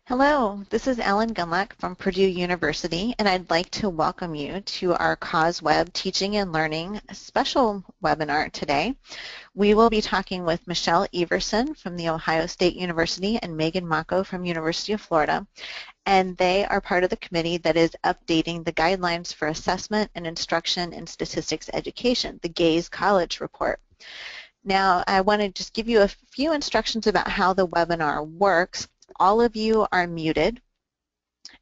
Hello, this is Ellen Gunlock from Purdue University, and I'd like to welcome you to our CauseWeb Teaching and Learning special webinar today. We will be talking with Michelle Everson from The Ohio State University and Megan Mocko from University of Florida, and they are part of the committee that is updating the guidelines for assessment and instruction in statistics education, the GAISE College Report. Now, I want to just give you a few instructions about how the webinar works. All of you are muted,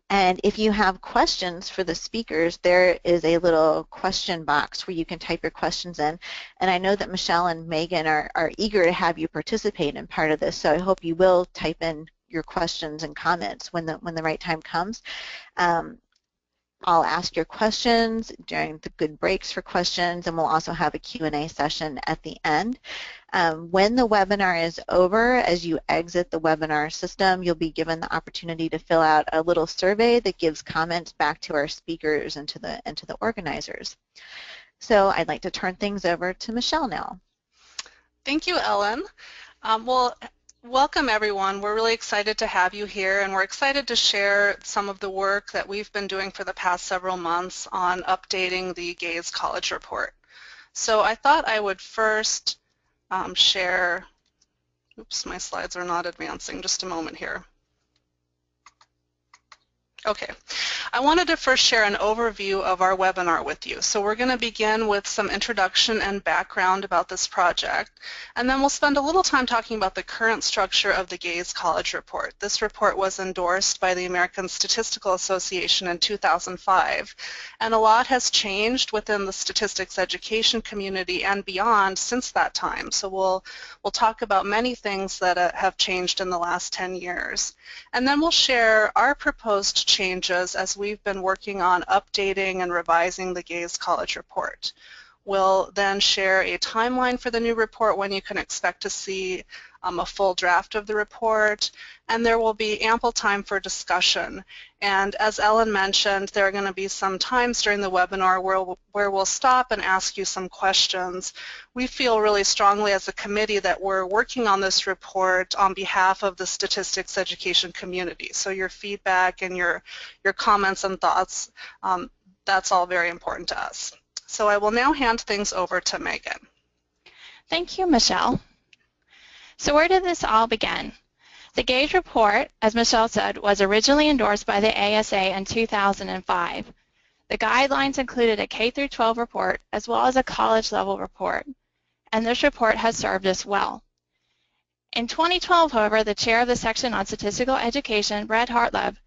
and if you have questions for the speakers, there is a little question box where you can type your questions in, and I know that Michelle and Megan are eager to have you participate in part of this, so I hope you will type in your questions and comments when the right time comes. I'll ask your questions during the good breaks for questions, and we'll also have a Q&A session at the end. When the webinar is over, as you exit the webinar system, you'll be given the opportunity to fill out a little survey that gives comments back to our speakers and to the organizers. So I'd like to turn things over to Michelle now. Thank you, Ellen. Welcome everyone. We're really excited to have you here, and we're excited to share some of the work that we've been doing for the past several months on updating the GAISE College Report. So I thought I would first share, oops, my slides are not advancing, just a moment here. Okay, I wanted to first share an overview of our webinar with you. So we're going to begin with some introduction and background about this project, and then we'll spend a little time talking about the current structure of the GAISE College Report. This report was endorsed by the American Statistical Association in 2005, and a lot has changed within the statistics education community and beyond since that time. So we'll talk about many things that have changed in the last 10 years. And then we'll share our proposed changes as we've been working on updating and revising the GAISE College Report. We'll then share a timeline for the new report when you can expect to see a full draft of the report, and there will be ample time for discussion. And as Ellen mentioned, there are going to be some times during the webinar where we'll stop and ask you some questions. We feel really strongly as a committee that we're working on this report on behalf of the statistics education community. So your feedback and your comments and thoughts, that's all very important to us. So I will now hand things over to Megan. Thank you, Michelle. So where did this all begin? The GAISE report, as Michelle said, was originally endorsed by the ASA in 2005. The guidelines included a K-12 report as well as a college-level report, and this report has served us well. In 2012, however, the chair of the section on statistical education, Brad Hartleb,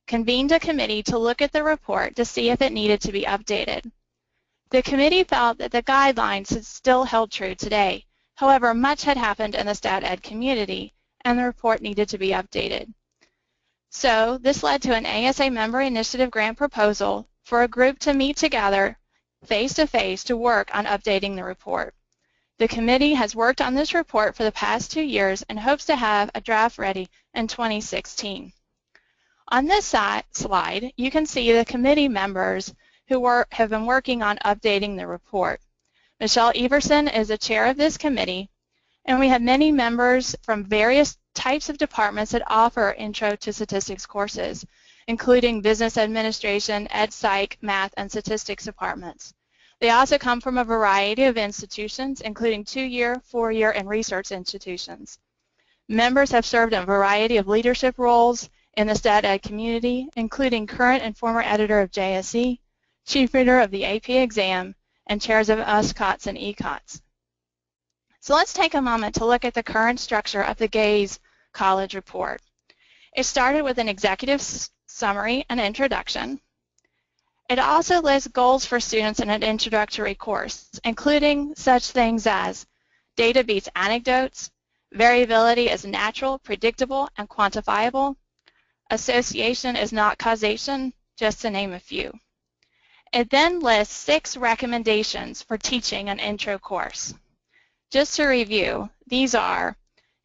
convened a committee to look at the report to see if it needed to be updated. The committee felt that the guidelines still held true today. However, much had happened in the stat ed community, and the report needed to be updated. So this led to an ASA member initiative grant proposal for a group to meet together face-to-face to work on updating the report. The committee has worked on this report for the past 2 years and hopes to have a draft ready in 2016. On this slide, you can see the committee members who have been working on updating the report. Michelle Everson is the chair of this committee, and we have many members from various types of departments that offer Intro to Statistics courses, including Business Administration, Ed Psych, Math, and Statistics departments. They also come from a variety of institutions, including 2-year, 4-year, and research institutions. Members have served in a variety of leadership roles in the stat ed community, including current and former editor of JSE, chief reader of the AP exam, and chairs of USCOTS and ECOTS. So let's take a moment to look at the current structure of the GAISE College Report. It started with an executive summary and introduction. It also lists goals for students in an introductory course, including such things as data beats anecdotes, variability is natural, predictable, and quantifiable, association is not causation, just to name a few. It then lists 6 recommendations for teaching an intro course. Just to review, these are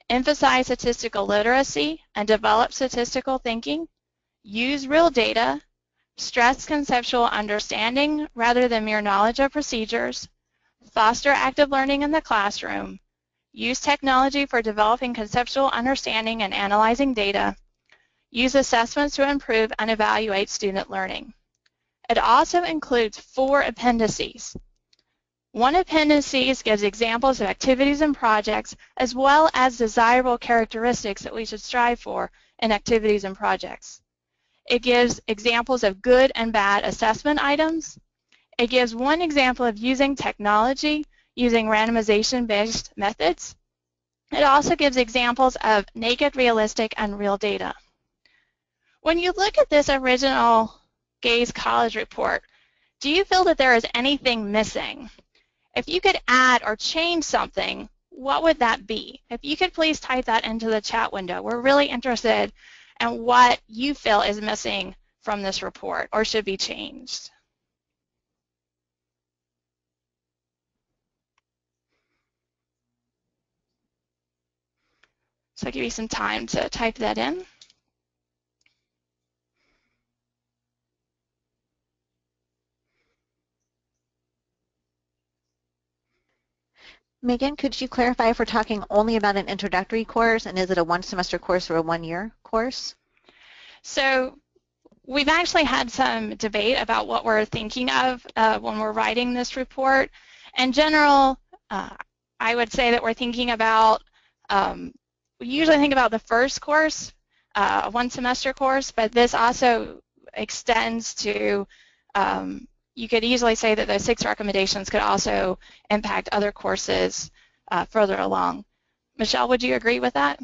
emphasize statistical literacy and develop statistical thinking, use real data, stress conceptual understanding rather than mere knowledge of procedures, foster active learning in the classroom, use technology for developing conceptual understanding and analyzing data, use assessments to improve and evaluate student learning. It also includes 4 appendices. One appendices gives examples of activities and projects, as well as desirable characteristics that we should strive for in activities and projects. It gives examples of good and bad assessment items. It gives one example of using technology, using randomization-based methods. It also gives examples of naked, realistic, and real data. When you look at this original GAISE College report, do you feel that there is anything missing? If you could add or change something, what would that be? If you could please type that into the chat window. We're really interested in what you feel is missing from this report or should be changed. So I'll give you some time to type that in. Megan, could you clarify if we're talking only about an introductory course, and is it a 1-semester course or a 1-year course? So we've actually had some debate about what we're thinking of when we're writing this report. In general, I would say that we're thinking about, we usually think about the first course, a 1-semester course, but this also extends to, you could easily say that those 6 recommendations could also impact other courses further along. Michelle, would you agree with that?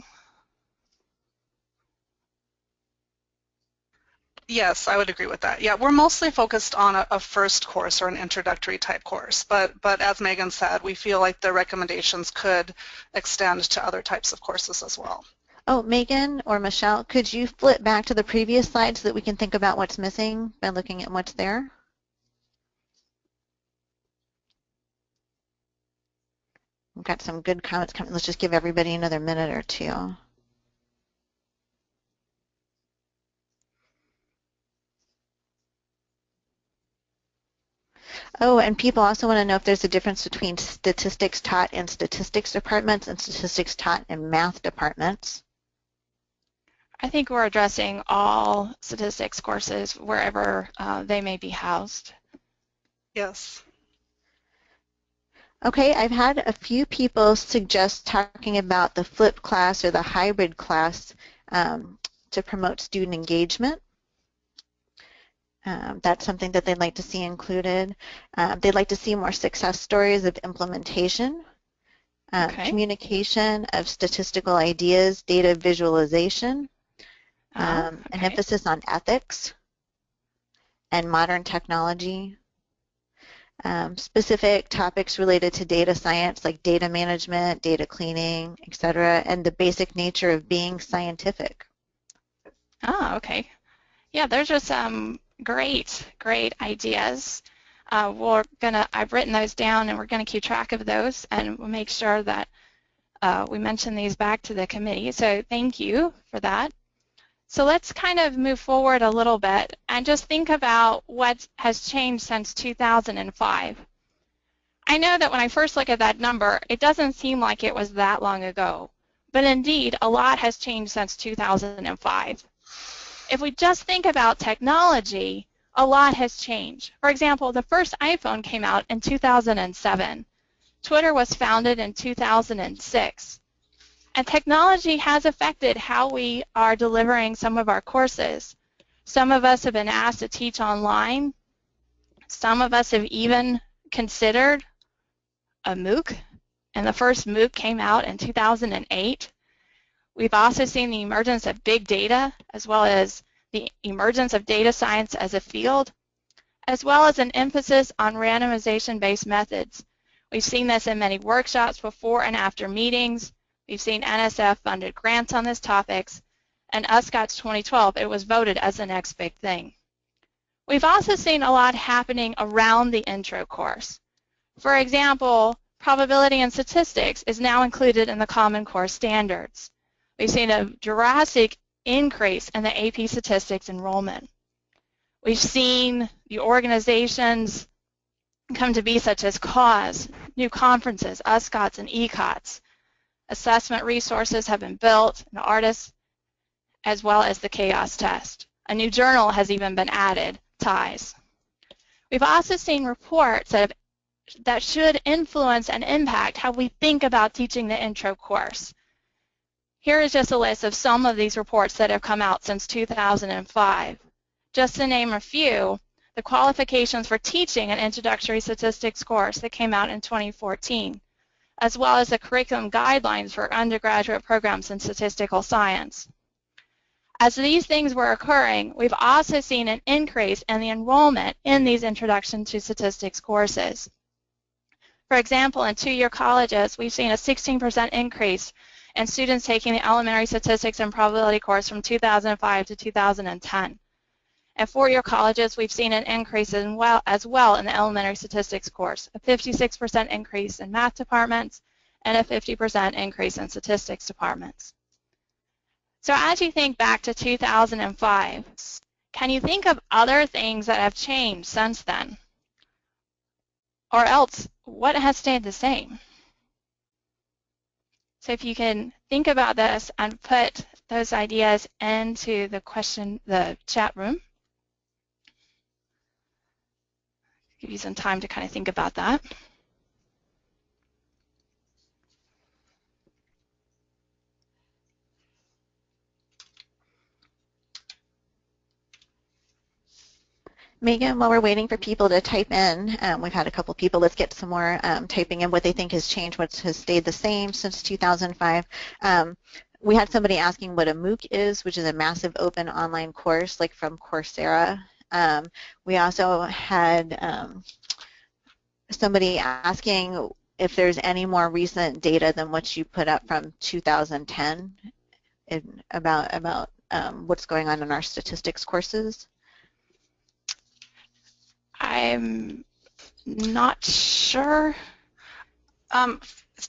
Yes, I would agree with that. Yeah, we're mostly focused on a first course or an introductory type course, but as Megan said, we feel like the recommendations could extend to other types of courses as well. Oh, Megan or Michelle, could you flip back to the previous slide so that we can think about what's missing by looking at what's there? We've got some good comments coming. Let's just give everybody another minute or 2. Oh, and people also want to know if there's a difference between statistics taught in statistics departments and statistics taught in math departments. I think we're addressing all statistics courses wherever they may be housed. Yes. Okay, I've had a few people suggest talking about the flipped class or the hybrid class to promote student engagement. That's something that they'd like to see included. They'd like to see more success stories of implementation, communication of statistical ideas, data visualization, an emphasis on ethics and modern technology, specific topics related to data science like data management, data cleaning, etc., and the basic nature of being scientific. Oh, okay. Yeah, there's just some great ideas. I've written those down, and we're gonna keep track of those, and we'll make sure that we mention these back to the committee. So thank you for that. So let's kind of move forward a little bit and just think about what has changed since 2005. I know that when I first look at that number, it doesn't seem like it was that long ago, but indeed, a lot has changed since 2005. If we just think about technology, a lot has changed. For example, the first iPhone came out in 2007. Twitter was founded in 2006. And technology has affected how we are delivering some of our courses. Some of us have been asked to teach online. Some of us have even considered a MOOC, and the first MOOC came out in 2008. We've also seen the emergence of big data, as well as the emergence of data science as a field, as well as an emphasis on randomization-based methods. We've seen this in many workshops before and after meetings. We've seen NSF-funded grants on these topics, and USCOT's 2012, it was voted as the next big thing. We've also seen a lot happening around the intro course. For example, probability and statistics is now included in the Common Core standards. We've seen a drastic increase in the AP statistics enrollment. We've seen the organizations come to be such as CAUSE, new conferences, USCOTs and ECOTs. Assessment resources have been built, and artists, as well as the chaos test. A new journal has even been added, TIES. We've also seen reports that should influence and impact how we think about teaching the intro course. Here is just a list of some of these reports that have come out since 2005. Just to name a few, the qualifications for teaching an Introductory Statistics course that came out in 2014, as well as the curriculum guidelines for undergraduate programs in statistical science. As these things were occurring, we've also seen an increase in the enrollment in these Introduction to Statistics courses. For example, in two-year colleges, we've seen a 16% increase in students taking the Elementary Statistics and Probability course from 2005 to 2010. At four-year colleges, we've seen an increase as well in the Elementary Statistics course, a 56% increase in math departments and a 50% increase in statistics departments. So as you think back to 2005, can you think of other things that have changed since then? Or else, what has stayed the same? So if you can think about this and put those ideas into the chat room. Give you some time to kind of think about that. Megan, while we're waiting for people to type in, we've had a couple people, let's get some more typing in what they think has changed, what has stayed the same since 2005. We had somebody asking what a MOOC is, which is a massive open online course, like from Coursera. We also had somebody asking if there's any more recent data than what you put up from 2010 about what's going on in our statistics courses. I'm not sure.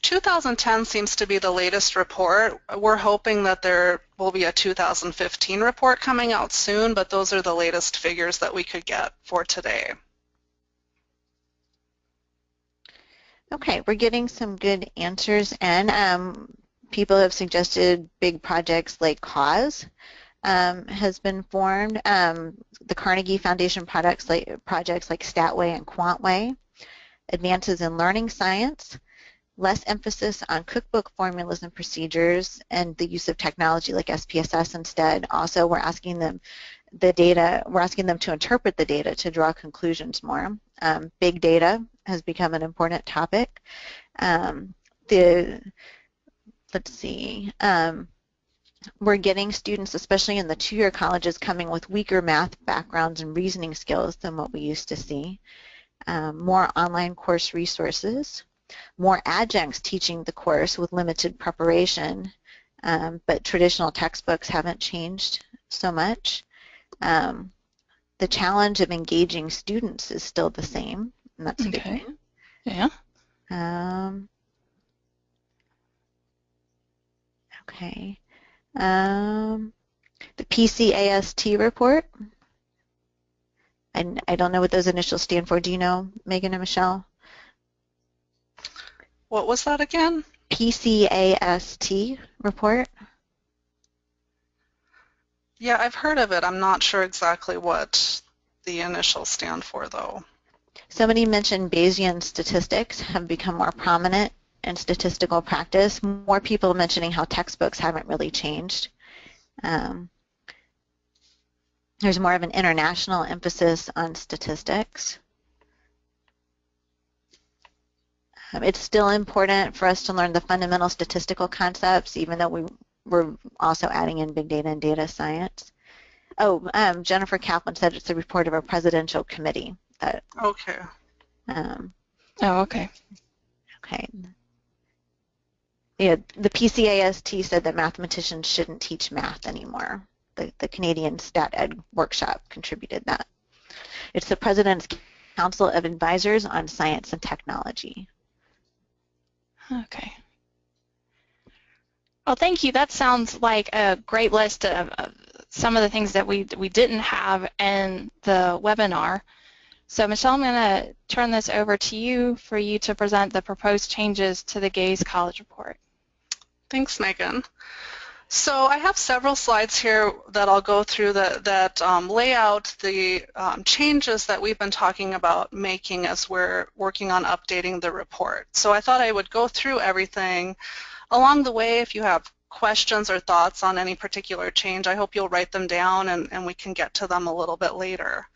2010 seems to be the latest report. We're hoping that there will be a 2015 report coming out soon, but those are the latest figures that we could get for today. Okay, we're getting some good answers, and people have suggested big projects like GAISE has been formed. The Carnegie Foundation projects like StatWay and QuantWay, advances in learning science, less emphasis on cookbook formulas and procedures, and the use of technology like SPSS instead. Also, we're asking them to interpret the data to draw conclusions more. Big data has become an important topic. We're getting students, especially in the two-year colleges, coming with weaker math backgrounds and reasoning skills than what we used to see. More online course resources, more adjuncts teaching the course with limited preparation, but traditional textbooks haven't changed so much. The challenge of engaging students is still the same, and that's a good thing. Yeah. Okay. The PCAST report. I don't know what those initials stand for. Do you know, Megan and Michelle? What was that again? PCAST report. Yeah, I've heard of it. I'm not sure exactly what the initials stand for, though. Somebody mentioned Bayesian statistics have become more prominent in statistical practice. More people mentioning how textbooks haven't really changed. There's more of an international emphasis on statistics. It's still important for us to learn the fundamental statistical concepts, even though we're also adding in big data and data science. Oh, Jennifer Kaplan said it's a report of a presidential committee. Okay. Okay. Okay. Yeah, the PCAST said that mathematicians shouldn't teach math anymore. The Canadian Stat Ed workshop contributed that. It's the President's Council of Advisors on Science and Technology. Okay. Well, thank you. That sounds like a great list of some of the things that we didn't have in the webinar. So, Michelle, I'm going to turn this over to you for you to present the proposed changes to the GAISE College Report. Thanks, Megan. So I have several slides here that I'll go through that lay out the changes that we've been talking about making as we're working on updating the report. So I thought I would go through everything. Along the way, if you have questions or thoughts on any particular change, I hope you'll write them down and we can get to them a little bit later.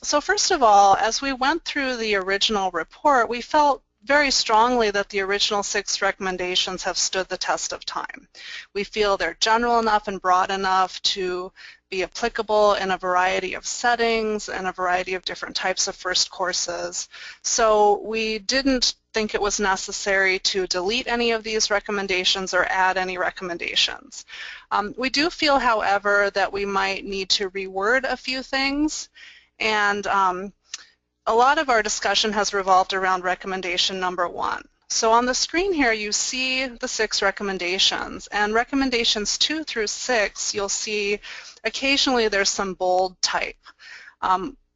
So first of all, as we went through the original report, we felt very strongly that the original 6 recommendations have stood the test of time. We feel they're general enough and broad enough to be applicable in a variety of settings and a variety of different types of first courses. So we didn't think it was necessary to delete any of these recommendations or add any recommendations. We do feel, however, that we might need to reword a few things, and a lot of our discussion has revolved around recommendation number 1. So on the screen here you see the 6 recommendations, and recommendations 2 through 6 you'll see occasionally there's some bold type.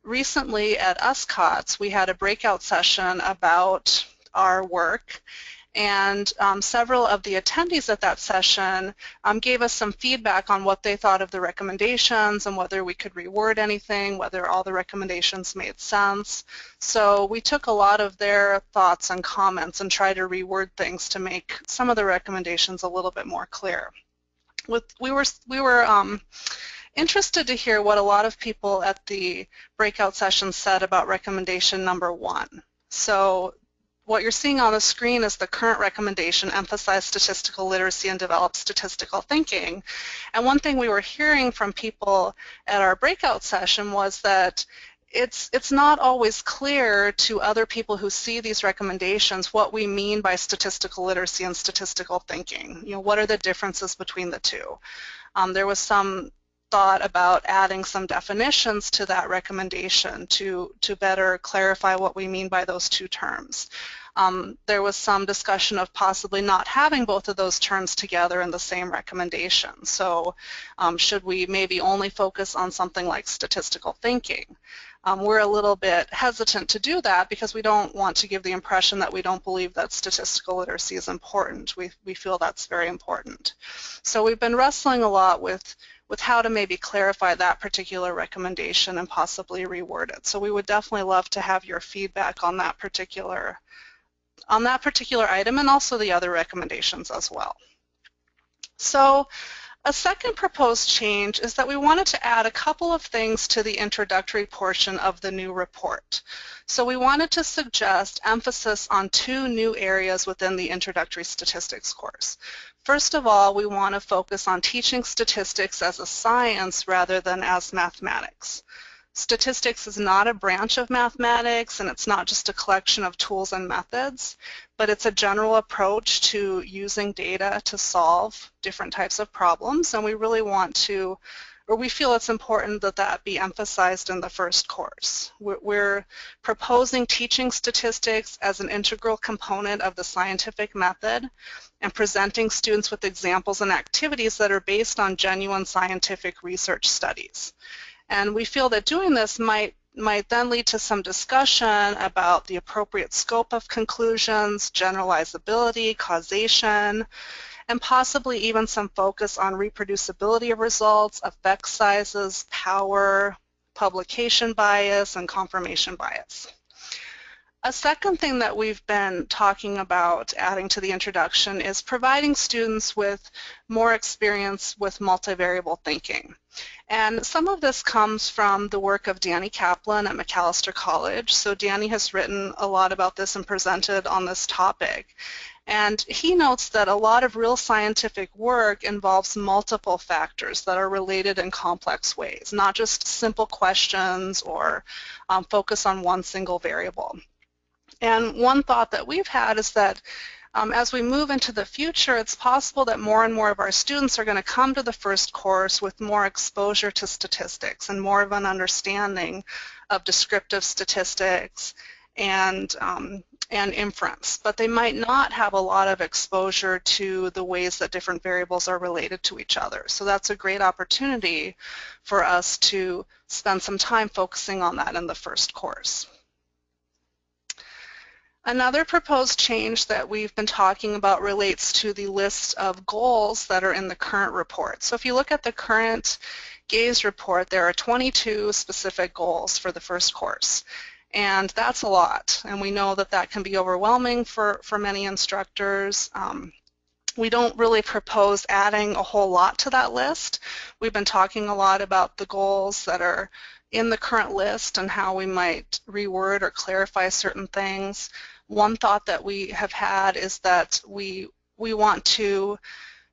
Recently at USCOTS we had a breakout session about our work, and several of the attendees at that session gave us some feedback on what they thought of the recommendations and whether we could reword anything, whether all the recommendations made sense. So we took a lot of their thoughts and comments and tried to reword things to make some of the recommendations a little bit more clear. We were interested to hear what a lot of people at the breakout session said about recommendation number 1. So what you're seeing on the screen is the current recommendation: emphasize statistical literacy and develop statistical thinking. And one thing we were hearing from people at our breakout session was that it's not always clear to other people who see these recommendations what we mean by statistical literacy and statistical thinking. You know, what are the differences between the two? There was some thought about adding some definitions to that recommendation to better clarify what we mean by those two terms. There was some discussion of possibly not having both of those terms together in the same recommendation. So should we maybe only focus on something like statistical thinking? We're a little bit hesitant to do that because we don't want to give the impression that we don't believe that statistical literacy is important. We feel that's very important. So we've been wrestling a lot with how to maybe clarify that particular recommendation and possibly reword it. So we would definitely love to have your feedback on that particular item and also the other recommendations as well. So a second proposed change is that we wanted to add a couple of things to the introductory portion of the new report. So we wanted to suggest emphasis on 2 new areas within the Introductory Statistics course. First of all, we want to focus on teaching statistics as a science rather than as mathematics. Statistics is not a branch of mathematics, and it's not just a collection of tools and methods, but it's a general approach to using data to solve different types of problems, and we really want to, or we feel it's important that that be emphasized in the first course. We're proposing teaching statistics as an integral component of the scientific method and presenting students with examples and activities that are based on genuine scientific research studies. And we feel that doing this might then lead to some discussion about the appropriate scope of conclusions, generalizability, causation, and possibly even some focus on reproducibility of results, effect sizes, power, publication bias, and confirmation bias. A second thing that we've been talking about adding to the introduction is providing students with more experience with multivariable thinking. And some of this comes from the work of Danny Kaplan at Macalester College. So Danny has written a lot about this and presented on this topic. And he notes that a lot of real scientific work involves multiple factors that are related in complex ways, not just simple questions or focus on one single variable. And one thought that we've had is that as we move into the future, it's possible that more and more of our students are going to come to the first course with more exposure to statistics and more of an understanding of descriptive statistics and inference, but they might not have a lot of exposure to the ways that different variables are related to each other. So that's a great opportunity for us to spend some time focusing on that in the first course. Another proposed change that we've been talking about relates to the list of goals that are in the current report. So if you look at the current GAISE report, there are 22 specific goals for the first course. And that's a lot, and we know that that can be overwhelming for many instructors. We don't really propose adding a whole lot to that list. We've been talking a lot about the goals that are in the current list and how we might reword or clarify certain things. One thought that we have had is that we want to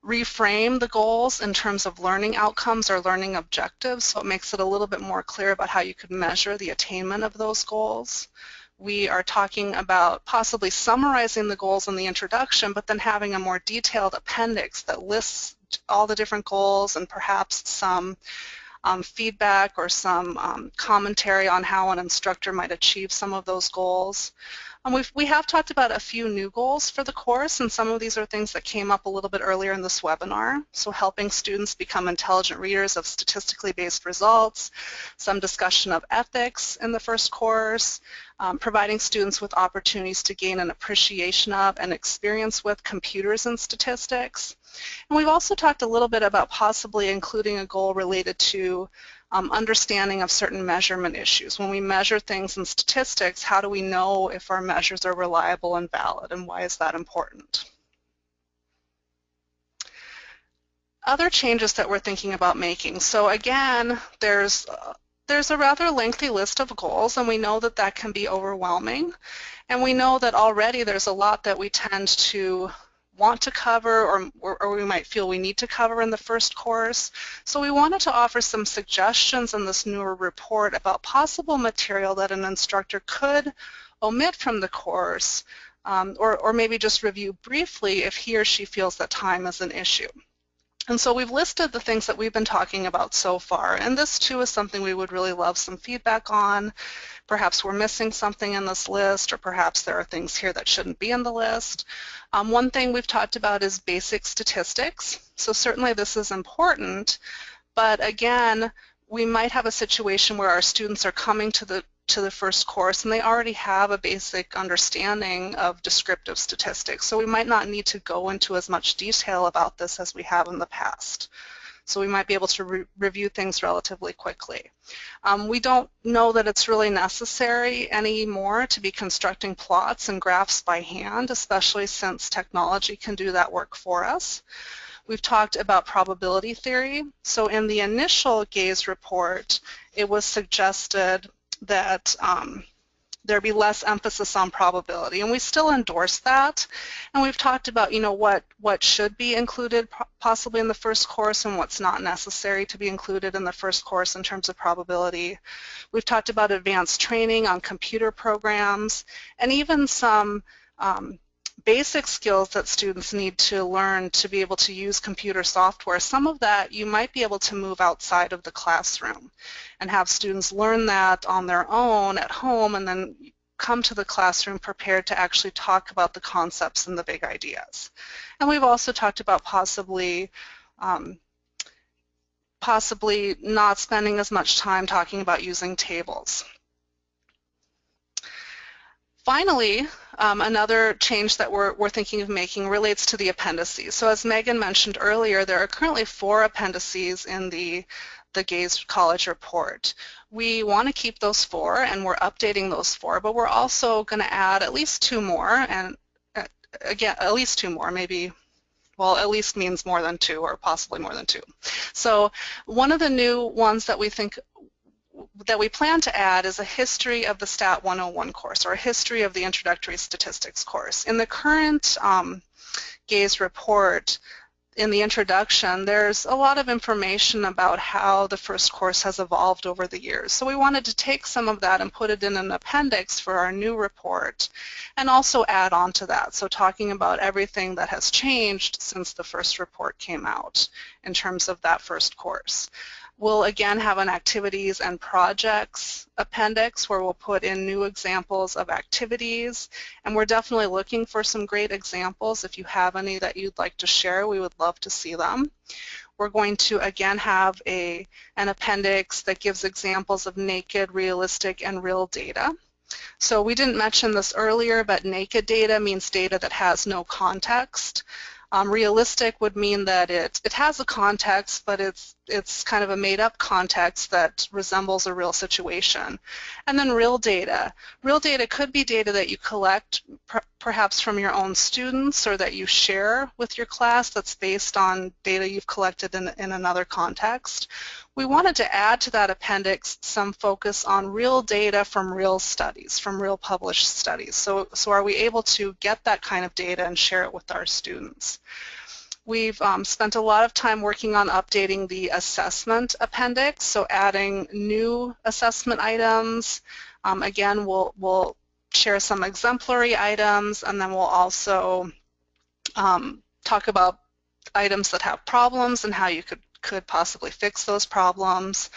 reframe the goals in terms of learning outcomes or learning objectives, so it makes it a little bit more clear about how you could measure the attainment of those goals. We are talking about possibly summarizing the goals in the introduction, but then having a more detailed appendix that lists all the different goals and perhaps some feedback or some commentary on how an instructor might achieve some of those goals. We have talked about a few new goals for the course, and some of these are things that came up a little bit earlier in this webinar. So helping students become intelligent readers of statistically based results, some discussion of ethics in the first course, providing students with opportunities to gain an appreciation of and experience with computers and statistics. And we've also talked a little bit about possibly including a goal related to understanding of certain measurement issues. When we measure things in statistics, how do we know if our measures are reliable and valid, and why is that important? Other changes that we're thinking about making. So again, there's a rather lengthy list of goals, and we know that that can be overwhelming. And we know that already there's a lot that we tend to want to cover or we might feel we need to cover in the first course. So we wanted to offer some suggestions in this newer report about possible material that an instructor could omit from the course or maybe just review briefly if he or she feels that time is an issue. And so we've listed the things that we've been talking about so far, and this too is something we would really love some feedback on. Perhaps we're missing something in this list, or perhaps there are things here that shouldn't be in the list. One thing we've talked about is basic statistics. So certainly this is important, but again, we might have a situation where our students are coming to the first course and they already have a basic understanding of descriptive statistics. So we might not need to go into as much detail about this as we have in the past. So we might be able to review things relatively quickly. We don't know that it's really necessary anymore to be constructing plots and graphs by hand, especially since technology can do that work for us. We've talked about probability theory. So in the initial GAISE report, it was suggested that there be less emphasis on probability, and we still endorse that. And we've talked about, what should be included possibly in the first course and what's not necessary to be included in the first course in terms of probability. We've talked about advanced training on computer programs and even some basic skills that students need to learn to be able to use computer software. Some of that you might be able to move outside of the classroom and have students learn that on their own at home and then come to the classroom prepared to actually talk about the concepts and the big ideas. And we've also talked about possibly not spending as much time talking about using tables. Finally, another change that we're thinking of making relates to the appendices. So as Megan mentioned earlier, there are currently 4 appendices in the GAISE College report. We want to keep those 4, and we're updating those 4, but we're also going to add at least 2 more, and again, at least 2 more, maybe, well, at least means more than 2 or possibly more than 2. So one of the new ones that we plan to add is a history of the Stat 101 course, or a history of the Introductory Statistics course. In the current GAISE report, in the introduction, there's a lot of information about how the first course has evolved over the years. So we wanted to take some of that and put it in an appendix for our new report and also add on to that. So talking about everything that has changed since the first report came out in terms of that first course. We'll again have an activities and projects appendix where we'll put in new examples of activities, and we're definitely looking for some great examples. If you have any that you'd like to share, we would love to see them. We're going to again have an appendix that gives examples of naked, realistic, and real data. So we didn't mention this earlier, but naked data means data that has no context. Realistic would mean that it has a context, but it's kind of a made-up context that resembles a real situation. And then real data. Real data could be data that you collect perhaps from your own students or that you share with your class that's based on data you've collected in another context. We wanted to add to that appendix some focus on real data from real studies, from real published studies. So are we able to get that kind of data and share it with our students? We've spent a lot of time working on updating the assessment appendix, so adding new assessment items. Again, we'll share some exemplary items, and then we'll also talk about items that have problems and how you could possibly fix those problems.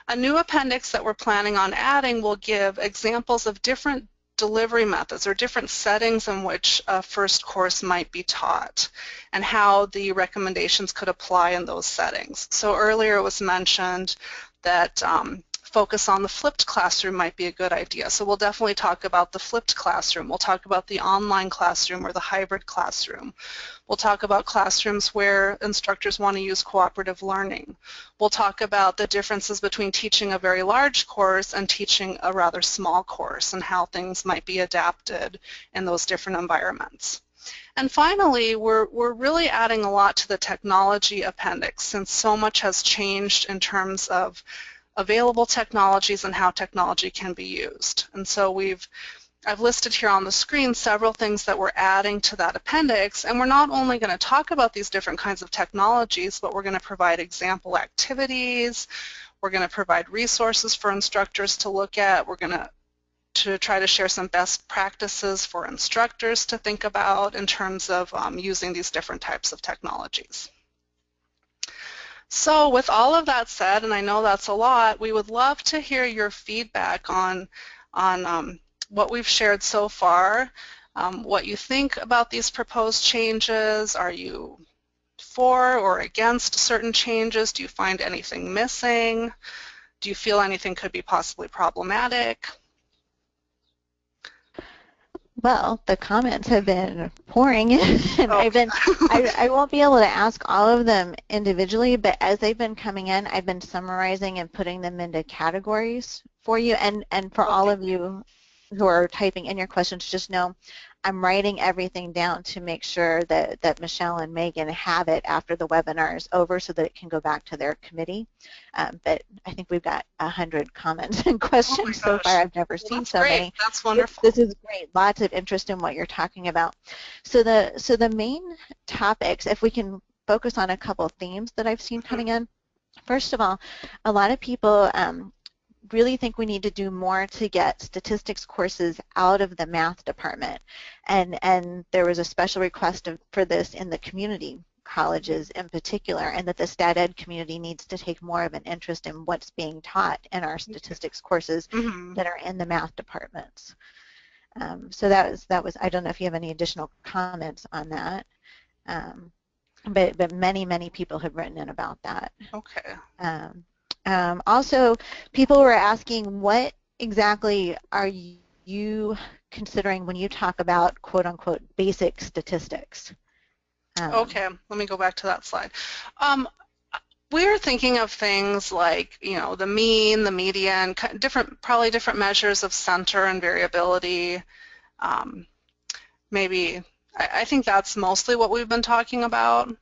A new appendix that we're planning on adding will give examples of different delivery methods or different settings in which a first course might be taught and how the recommendations could apply in those settings. So earlier it was mentioned that focus on the flipped classroom might be a good idea. So we'll definitely talk about the flipped classroom. We'll talk about the online classroom or the hybrid classroom. We'll talk about classrooms where instructors want to use cooperative learning. We'll talk about the differences between teaching a very large course and teaching a rather small course and how things might be adapted in those different environments. And finally, we're really adding a lot to the technology appendix since so much has changed in terms of available technologies and how technology can be used. And so I've listed here on the screen several things that we're adding to that appendix, and we're not only going to talk about these different kinds of technologies, but we're going to provide example activities, we're going to provide resources for instructors to look at, we're going to try to share some best practices for instructors to think about in terms of using these different types of technologies. So with all of that said, and I know that's a lot, we would love to hear your feedback on what we've shared so far, what you think about these proposed changes. Are you for or against certain changes? Do you find anything missing? Do you feel anything could be possibly problematic? Well, the comments have been pouring in, and I won't be able to ask all of them individually, but as they've been coming in, I've been summarizing and putting them into categories for you, and for all of you who are typing in your questions, just know I'm writing everything down to make sure that Michelle and Megan have it after the webinar is over so that it can go back to their committee. But I think we've got 100 comments and questions so far. I've never seen so many. That's wonderful. This is great. Lots of interest in what you're talking about. So the main topics, if we can focus on a couple of themes that I've seen coming in. First of all, a lot of people really think we need to do more to get statistics courses out of the math department, and there was a special request for this in the community colleges in particular, and that the stat ed community needs to take more of an interest in what's being taught in our statistics courses that are in the math departments. So that was I don't know if you have any additional comments on that, but many people have written in about that. Okay. Also, people were asking, what exactly are you considering when you talk about quote-unquote basic statistics? Okay, let me go back to that slide. We're thinking of things like, the mean, the median, probably different measures of center and variability. Maybe, I think that's mostly what we've been talking about.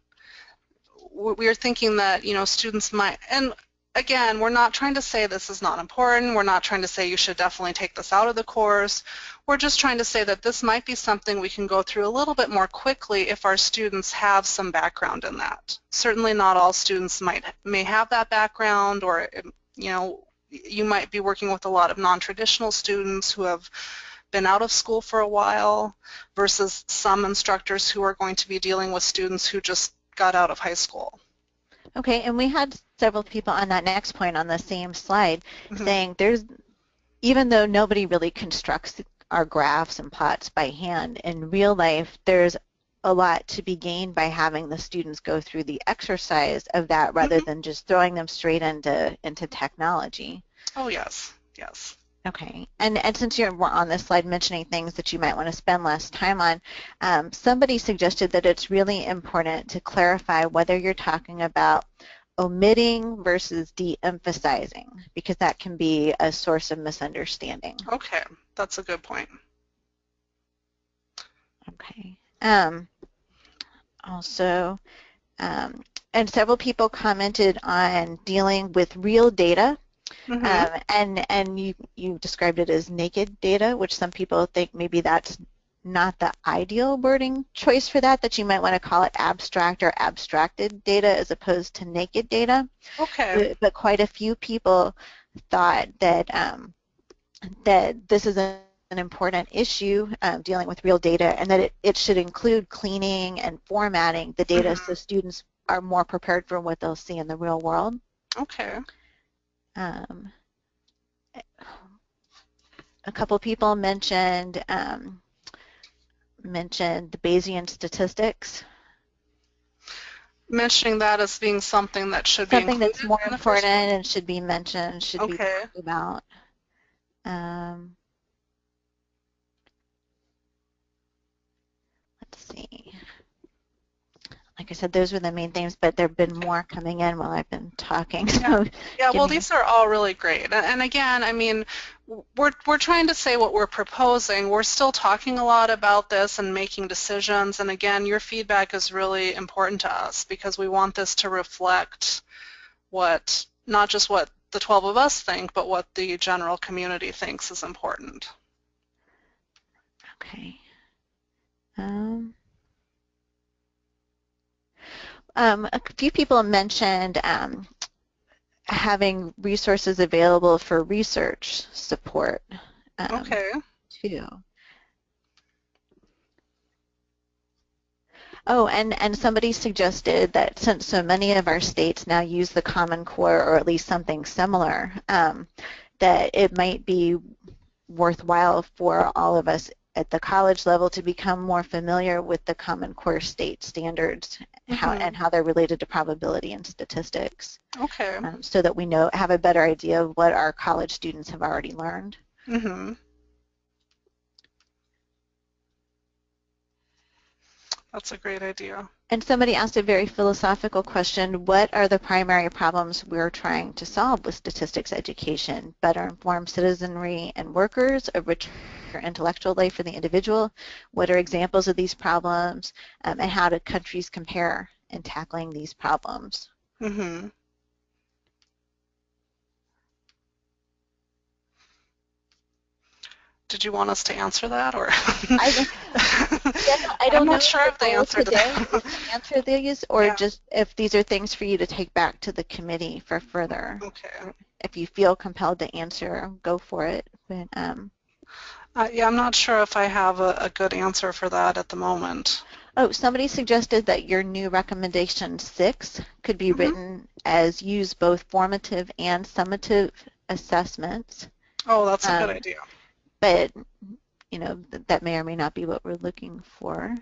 We're thinking that, students might, and again, we're not trying to say this is not important. We're not trying to say you should definitely take this out of the course. We're just trying to say that this might be something we can go through a little bit more quickly if our students have some background in that. Certainly not all students may have that background, or you might be working with a lot of non-traditional students who have been out of school for a while versus some instructors who are going to be dealing with students who just got out of high school. Okay, and we had several people on that next point on the same slide saying even though nobody really constructs our graphs and plots by hand, in real life there's a lot to be gained by having the students go through the exercise of that rather than just throwing them straight into technology. Oh yes, yes. Okay, and since you're on this slide mentioning things that you might want to spend less time on, somebody suggested that it's really important to clarify whether you're talking about omitting versus de-emphasizing, because that can be a source of misunderstanding. Okay, that's a good point. Okay. Also, and several people commented on dealing with real data. And you described it as naked data, which some people think maybe that's not the ideal wording choice for that, that you might want to call it abstract or abstracted data as opposed to naked data. Okay. But quite a few people thought that, that this is an important issue, dealing with real data, and that it should include cleaning and formatting the data so students are more prepared for what they'll see in the real world. Okay. A couple people mentioned the Bayesian statistics. Mentioning that as being something that should be something included that's more in the important first one? and should be mentioned, should be talked about. Let's see. Like I said, those were the main things, but there have been more coming in while I've been talking. So yeah, well, these are all really great. And again, I mean, we're trying to say what we're proposing. We're still talking a lot about this and making decisions. And again, your feedback is really important to us because we want this to reflect what, not just what the 12 of us think, but what the general community thinks is important. Okay. A few people mentioned having resources available for research support too. Oh, and somebody suggested that since so many of our states now use the Common Core or at least something similar, that it might be worthwhile for all of us at the college level to become more familiar with the Common Core state standards and how they're related to probability and statistics. Okay. So that we have a better idea of what our college students have already learned. That's a great idea. And somebody asked a very philosophical question: what are the primary problems we're trying to solve with statistics education? Better informed citizenry and workers, a richer intellectual life for the individual? What are examples of these problems, and how do countries compare in tackling these problems? Did you want us to answer that, or? I don't know. I'm not sure if the answer today is to answer these, or just if these are things for you to take back to the committee for further. Okay. If you feel compelled to answer, go for it. But, yeah, I'm not sure if I have a good answer for that at the moment. Oh, somebody suggested that your new recommendation 6 could be written as use both formative and summative assessments. Oh, that's a good idea. But, you know, that may or may not be what we're looking for.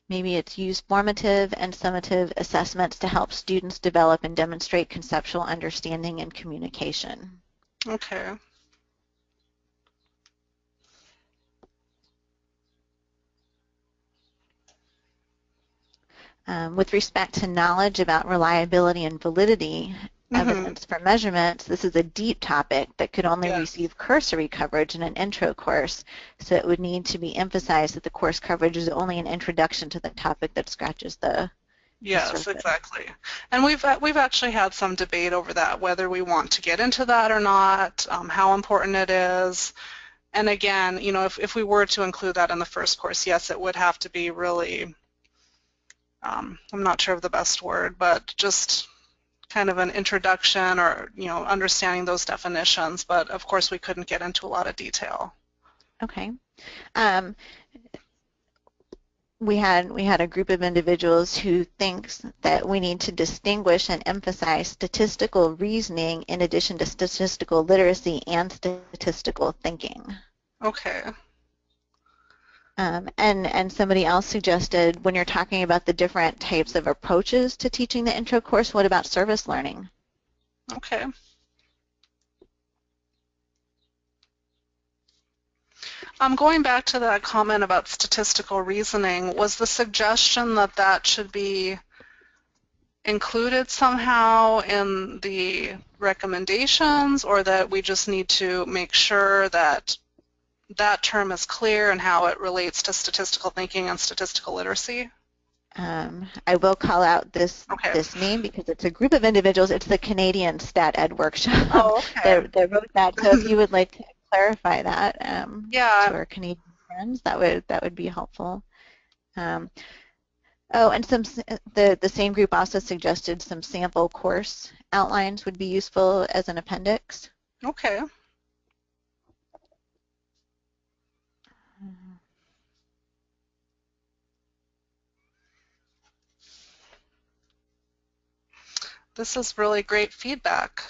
Maybe it's use formative and summative assessments to help students develop and demonstrate conceptual understanding and communication. Okay. With respect to knowledge about reliability and validity, evidence for measurements, this is a deep topic that could only receive cursory coverage in an intro course, so it would need to be emphasized that the course coverage is only an introduction to the topic that scratches the surface. Exactly. And we've actually had some debate over that, whether we want to get into that or not, how important it is. And again, you know, if we were to include that in the first course, yes, it would have to be really, I'm not sure of the best word, but just kind of an introduction or, you know, understanding those definitions. But of course, we couldn't get into a lot of detail. Okay. We had a group of individuals who thinks that we need to distinguish and emphasize statistical reasoning in addition to statistical literacy and statistical thinking. Okay. And somebody else suggested, when you're talking about the different types of approaches to teaching the intro course, what about service learning? Okay. Going back to that comment about statistical reasoning, was the suggestion that that should be included somehow in the recommendations, or that we just need to make sure that that term is clear and how it relates to statistical thinking and statistical literacy? I will call out this Okay. name because it's a group of individuals. It's the Canadian Stat Ed Workshop Oh, okay. that wrote that. So if you would like to clarify that Yeah. to our Canadian friends, that would be helpful. Oh, and the same group also suggested some sample course outlines would be useful as an appendix. Okay. This is really great feedback.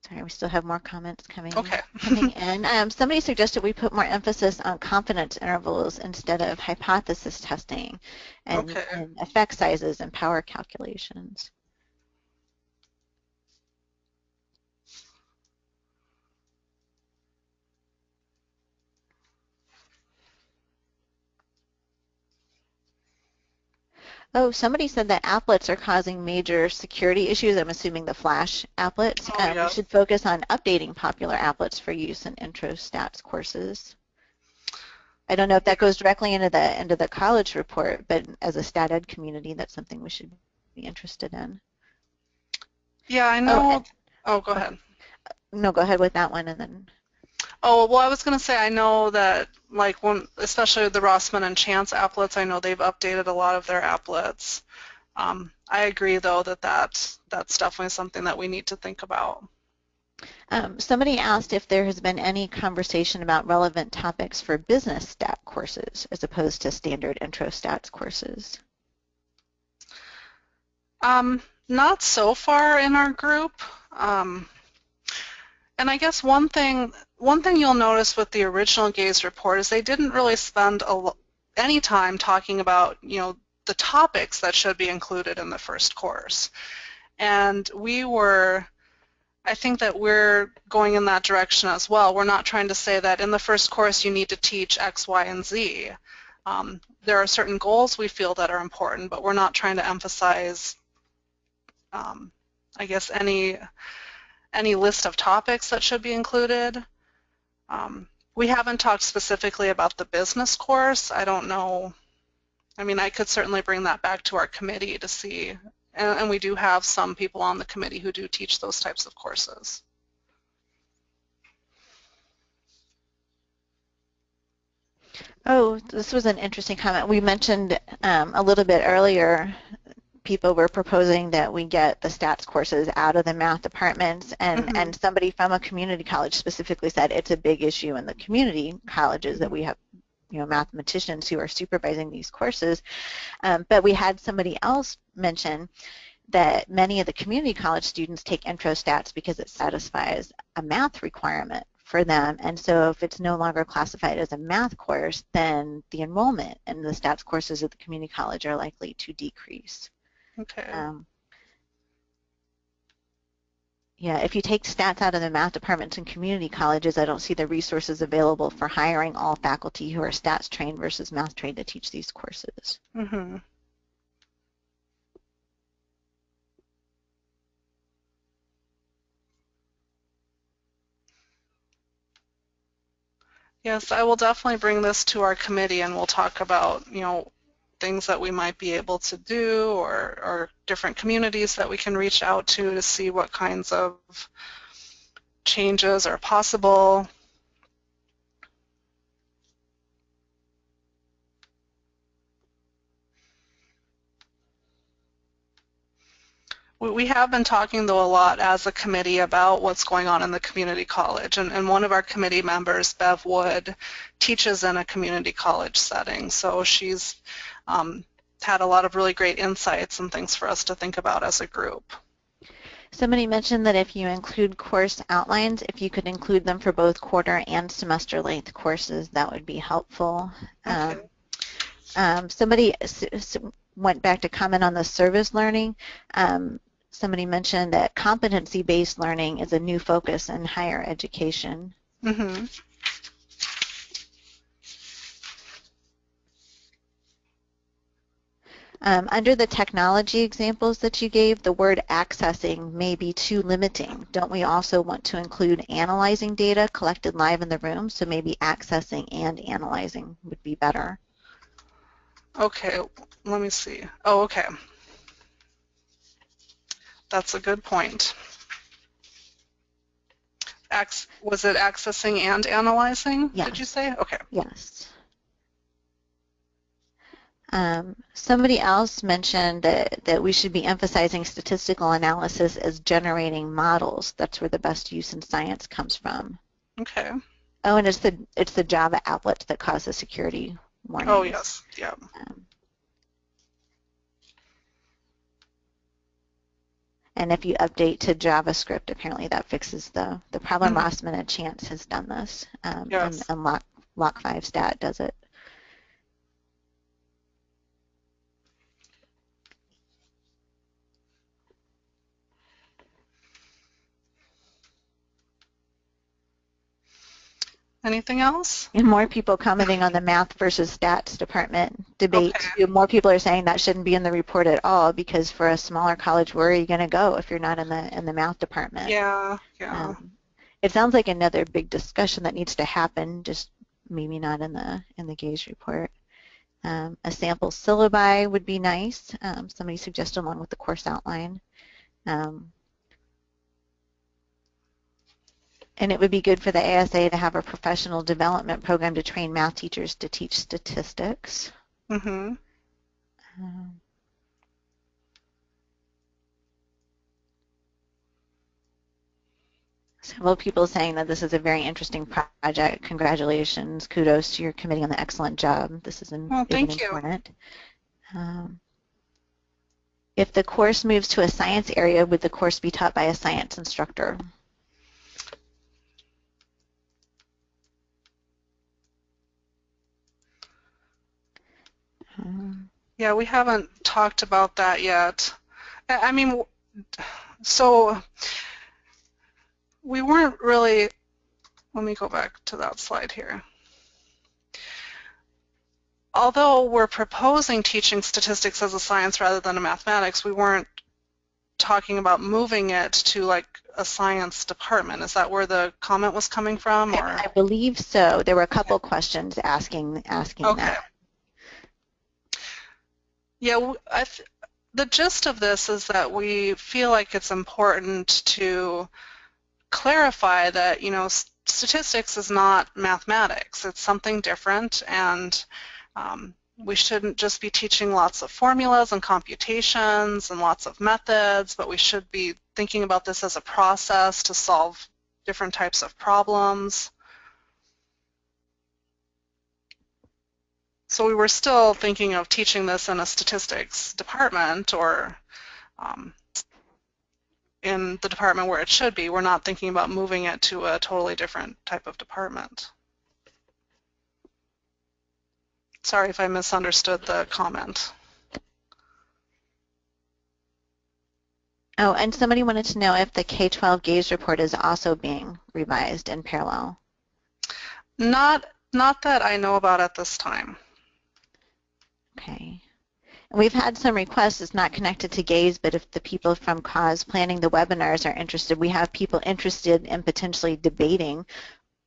Sorry, we still have more comments coming Okay. in. Somebody suggested we put more emphasis on confidence intervals instead of hypothesis testing and, Okay. and effect sizes and power calculations. Oh, somebody said that applets are causing major security issues. I'm assuming the Flash applets. Oh, We yes. should focus on updating popular applets for use in intro stats courses. I don't know if that goes directly into the college report, but as a stat ed community, that's something we should be interested in. Yeah, I know. Oh, go ahead. No, go ahead with that one, and then. Oh, well, I was going to say, I know that, like, especially the Rossman and Chance applets, I know they've updated a lot of their applets. I agree, though, that that's definitely something that we need to think about. Somebody asked if there has been any conversation about relevant topics for business stat courses as opposed to standard intro stats courses. Not so far in our group. And I guess one thing you'll notice with the original GAISE report is they didn't really spend any time talking about, the topics that should be included in the first course. And I think that we're going in that direction as well. We're not trying to say that in the first course you need to teach X, Y, and Z. There are certain goals we feel that are important, but we're not trying to emphasize, I guess, any list of topics that should be included. We haven't talked specifically about the business course. I don't know. I mean, I could certainly bring that back to our committee to see, and we do have some people on the committee who do teach those types of courses. Oh, this was an interesting comment. We mentioned a little bit earlier, people were proposing that we get the stats courses out of the math departments, and somebody from a community college specifically said it's a big issue in the community colleges that we have mathematicians who are supervising these courses. But we had somebody else mention that many of the community college students take intro stats because it satisfies a math requirement for them, and so if it's no longer classified as a math course, then the enrollment in the stats courses at the community college are likely to decrease. Okay. Yeah, if you take stats out of the math departments in community colleges, I don't see the resources available for hiring all faculty who are stats trained versus math trained to teach these courses. Mm-hmm. Yes, I will definitely bring this to our committee, and we'll talk about, things that we might be able to do, or different communities that we can reach out to see what kinds of changes are possible. We have been talking, though, a lot as a committee about what's going on in the community college, and one of our committee members, Bev Wood, teaches in a community college setting, so she's had a lot of really great insights and things for us to think about as a group. Somebody mentioned that if you include course outlines, if you could include them for both quarter and semester length courses, that would be helpful. Okay. went back to comment on the service learning. Somebody mentioned that competency-based learning is a new focus in higher education. Mm-hmm. Under the technology examples that you gave, the word accessing may be too limiting. Don't we also want to include analyzing data collected live in the room? So maybe accessing and analyzing would be better. Okay, let me see. Oh, okay. That's a good point. Was it accessing and analyzing, Yes. did you say? Okay. Yes. Somebody else mentioned that we should be emphasizing statistical analysis as generating models. That's where the best use in science comes from. Okay. Oh, and it's the Java applet that causes security warnings. Oh, yes. Yeah. And if you update to JavaScript, apparently that fixes the problem. Rossman and Chance has done this, yes. and Lock5Stat does it. Anything else? And more people commenting on the math versus stats department debate. Okay. More people are saying that shouldn't be in the report at all, because for a smaller college, where are you going to go if you're not in the math department? Yeah, yeah. It sounds like another big discussion that needs to happen, just maybe not in the GAISE report. A sample syllabi would be nice. Somebody suggested along with the course outline. And it would be good for the ASA to have a professional development program to train math teachers to teach statistics. Mm-hmm. Several people saying that this is a very interesting project. Congratulations, kudos to your committee on the excellent job. This is thank you. important. If the course moves to a science area, would the course be taught by a science instructor? Yeah, we haven't talked about that yet. I mean, so we weren't really, let me go back to that slide here. Although we're proposing teaching statistics as a science rather than a mathematics, we weren't talking about moving it to like a science department. Is that where the comment was coming from? Or? I believe so. There were a couple questions asking okay. that. Yeah, the gist of this is that we feel like it's important to clarify that, you know, statistics is not mathematics. It's something different, and we shouldn't just be teaching lots of formulas and computations and lots of methods, but we should be thinking about this as a process to solve different types of problems. So we were still thinking of teaching this in a statistics department or in the department where it should be. We're not thinking about moving it to a totally different type of department. Sorry if I misunderstood the comment. Oh, and somebody wanted to know if the K-12 GAISE report is also being revised in parallel. Not that I know about at this time. Okay. And we've had some requests. It's not connected to GAISE, but if the people from CAUSE planning the webinars are interested, we have people interested in potentially debating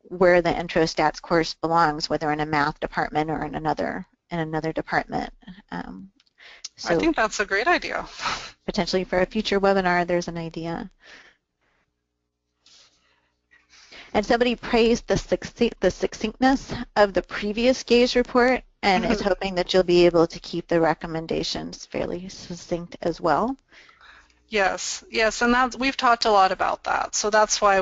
where the intro stats course belongs, whether in a math department or in another department. So I think that's a great idea. Potentially for a future webinar, there's an idea. And somebody praised the succinctness of the previous GAISE report and is hoping that you'll be able to keep the recommendations fairly succinct as well. Yes, yes, and we've talked a lot about that. So that's why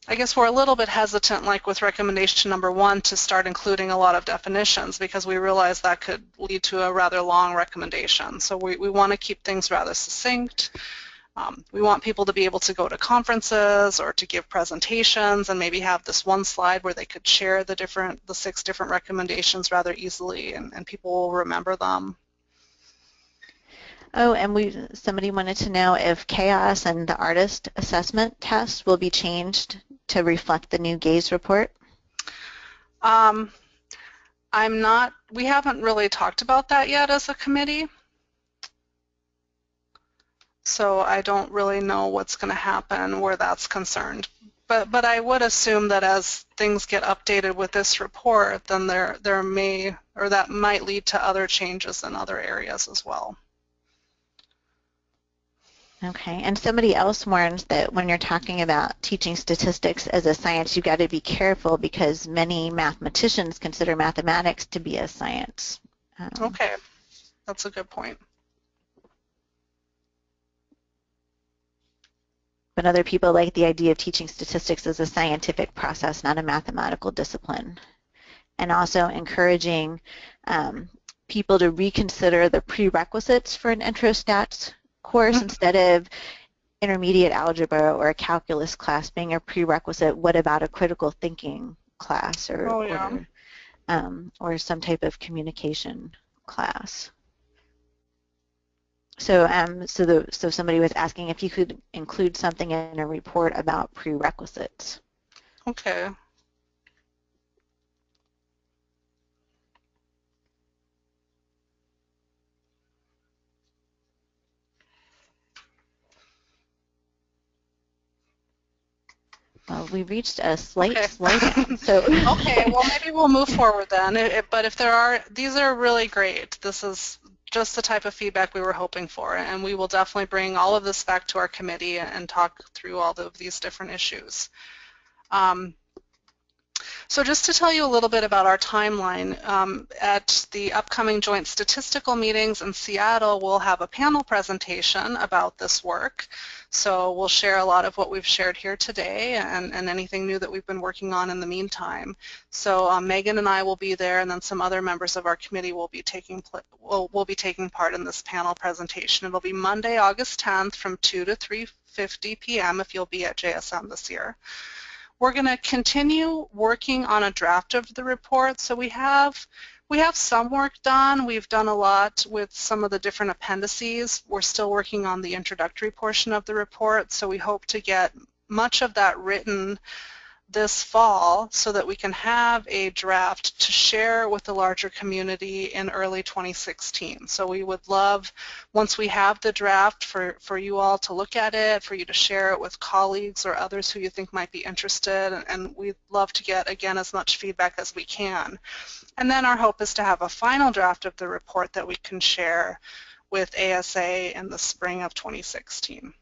I guess we're a little bit hesitant, like with recommendation number 1, to start including a lot of definitions, because we realize that could lead to a rather long recommendation. So we want to keep things rather succinct. We want people to be able to go to conferences or to give presentations and maybe have this one slide where they could share the 6 different recommendations rather easily, and people will remember them. Oh, and somebody wanted to know if chaos and the artist assessment test will be changed to reflect the new GAISE report. We haven't really talked about that yet as a committee, so I don't really know what's going to happen where that's concerned. But I would assume that as things get updated with this report, then that might lead to other changes in other areas as well. Okay, and somebody else warns that when you're talking about teaching statistics as a science, you've got to be careful because many mathematicians consider mathematics to be a science. Okay, that's a good point. But other people like the idea of teaching statistics as a scientific process, not a mathematical discipline. And also encouraging people to reconsider the prerequisites for an intro stats course instead of intermediate algebra or a calculus class being a prerequisite. What about a critical thinking class or some type of communication class? So so somebody was asking if you could include something in a report about prerequisites. Okay. Well, we reached a slight slowdown. So okay, well maybe we'll move forward then. But if these are really great. This is just the type of feedback we were hoping for, and we will definitely bring all of this back to our committee and talk through all of these different issues. So just to tell you a little bit about our timeline, at the upcoming joint statistical meetings in Seattle, we'll have a panel presentation about this work. So we'll share a lot of what we've shared here today and anything new that we've been working on in the meantime. So Megan and I will be there, and then some other members of our committee will be taking part in this panel presentation. It'll be Monday, August 10th from 2 to 3:50 p.m. if you'll be at JSM this year. We're going to continue working on a draft of the report. So we have some work done. We've done a lot with some of the different appendices. We're still working on the introductory portion of the report, so we hope to get much of that written this fall so that we can have a draft to share with the larger community in early 2016. So we would love, once we have the draft, for you all to look at it, for you to share it with colleagues or others who you think might be interested, and we'd love to get, again, as much feedback as we can. And then our hope is to have a final draft of the report that we can share with ASA in the spring of 2016.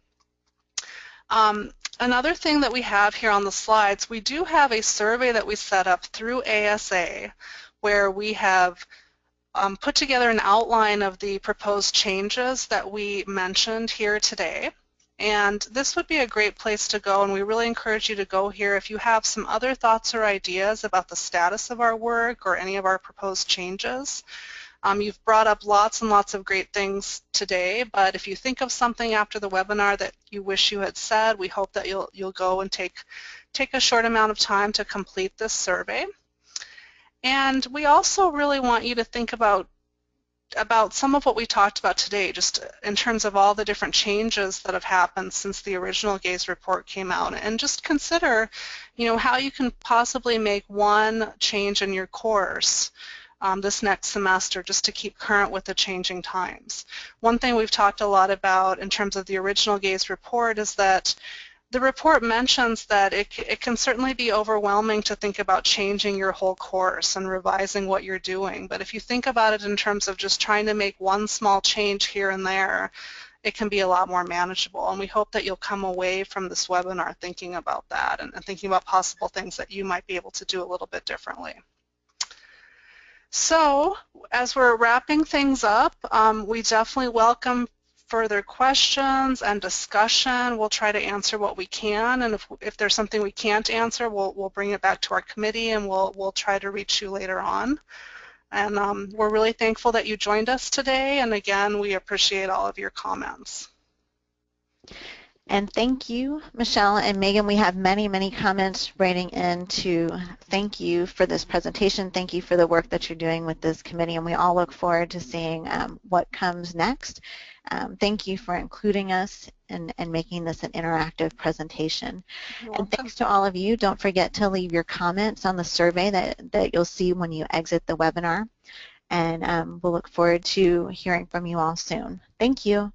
Another thing that we have here on the slides, we do have a survey that we set up through ASA where we have put together an outline of the proposed changes that we mentioned here today. And this would be a great place to go, and we really encourage you to go here if you have some other thoughts or ideas about the status of our work or any of our proposed changes. You've brought up lots and lots of great things today, but if you think of something after the webinar that you wish you had said, we hope that you'll go and take a short amount of time to complete this survey. And we also really want you to think about some of what we talked about today, just in terms of all the different changes that have happened since the original GAISE report came out, and just consider, how you can possibly make one change in your course this next semester just to keep current with the changing times. One thing we've talked a lot about in terms of the original GAISE report is that the report mentions that it can certainly be overwhelming to think about changing your whole course and revising what you're doing. But if you think about it in terms of just trying to make one small change here and there, it can be a lot more manageable. And we hope that you'll come away from this webinar thinking about that and thinking about possible things that you might be able to do a little bit differently. So as we're wrapping things up, we definitely welcome further questions and discussion. We'll try to answer what we can, and if there's something we can't answer, we'll bring it back to our committee and we'll try to reach you later on. And we're really thankful that you joined us today, and again, we appreciate all of your comments. And thank you, Michelle and Megan. We have many, many comments writing in to thank you for this presentation. Thank you for the work that you're doing with this committee, and we all look forward to seeing what comes next. Thank you for including us and making this an interactive presentation. You're And welcome. thanks to all of you. Don't forget to leave your comments on the survey that you'll see when you exit the webinar. And we'll look forward to hearing from you all soon. Thank you.